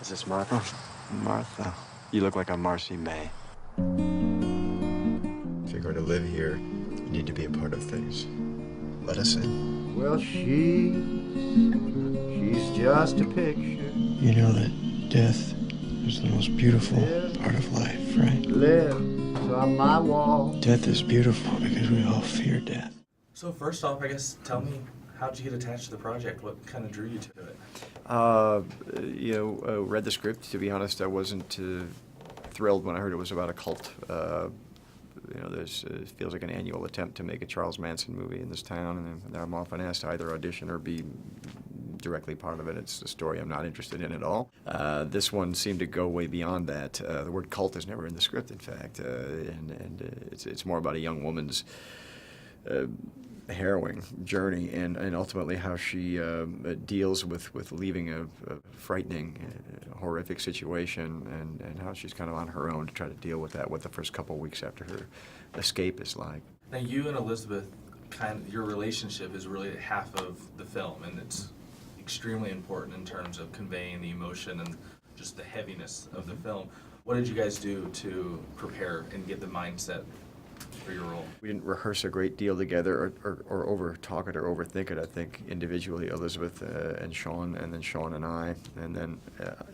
Is this Martha? Martha. You look like a Marcy May. If you're going to live here, you need to be a part of things. Let us in. Well, she's just a picture. You know that death is the most beautiful part of life, right? Lives on my wall. Death is beautiful because we all fear death. So first off, I guess, tell me, how'd you get attached to the project? What kind of drew you to it? Read the script. To be honest, I wasn't thrilled when I heard it was about a cult. It feels like an annual attempt to make a Charles Manson movie in this town, and I'm often asked to either audition or be directly part of it. It's a story I'm not interested in at all. This one seemed to go way beyond that. The word cult is never in the script, in fact, and it's more about a young woman's harrowing journey and ultimately how she deals with leaving a frightening, horrific situation and how she's kind of on her own to try to deal with that, what the first couple of weeks after her escape is like. Now you and Elizabeth, your relationship is really half of the film, and it's extremely important in terms of conveying the emotion and just the heaviness of the film. What did you guys do to prepare and get the mindset for your role? We didn't rehearse a great deal together or over-talk it or overthink it. I think individually, Elizabeth and Sean, and then Sean and I, and then,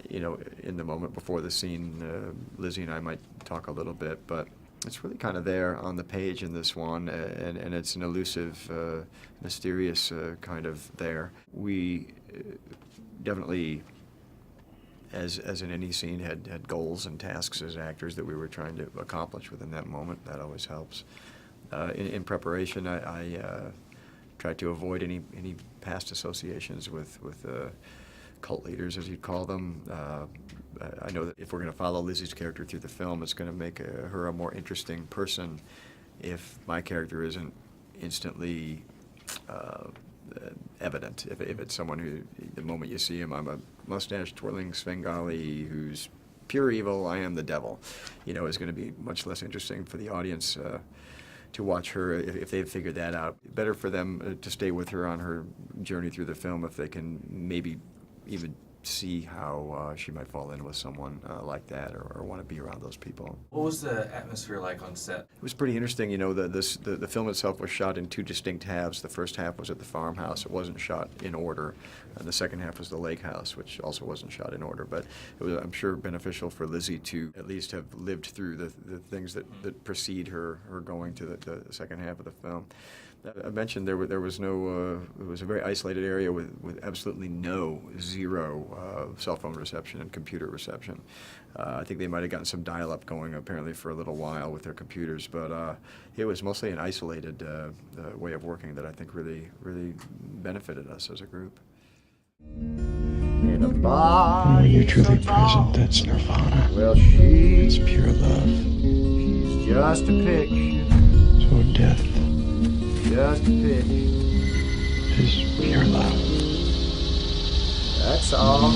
in the moment before the scene, Lizzie and I might talk a little bit, but it's really kind of there on the page in this one, and it's an elusive, mysterious kind of there. We definitely, as in any scene, had goals and tasks as actors that we were trying to accomplish within that moment. That always helps. In preparation, I tried to avoid any past associations with cult leaders, as you'd call them. I know that if we're going to follow Lizzie's character through the film, it's going to make her a more interesting person if my character isn't instantly evident. If it's someone who, the moment you see him, I'm a mustache-twirling Svengali who's pure evil, I am the devil, is going to be much less interesting for the audience to watch her if they've figured that out. Better for them to stay with her on her journey through the film if they can maybe even see how she might fall in with someone like that or want to be around those people. What was the atmosphere like on set? It was pretty interesting. The film itself was shot in two distinct halves. The first half was at the farmhouse. It wasn't shot in order. The second half was the lake house, which also wasn't shot in order. But it was, I'm sure, beneficial for Lizzie to at least have lived through the things that precede her going to the second half of the film. I mentioned there was no, it was a very isolated area with absolutely zero cell phone reception and computer reception. I think they might have gotten some dial-up going apparently for a little while with their computers, but it was mostly an isolated way of working that I think really benefited us as a group. In a body when you're truly present, that's nirvana. Well, it's pure love. She's just a picture. So death Just a picture. is pure love. That's all.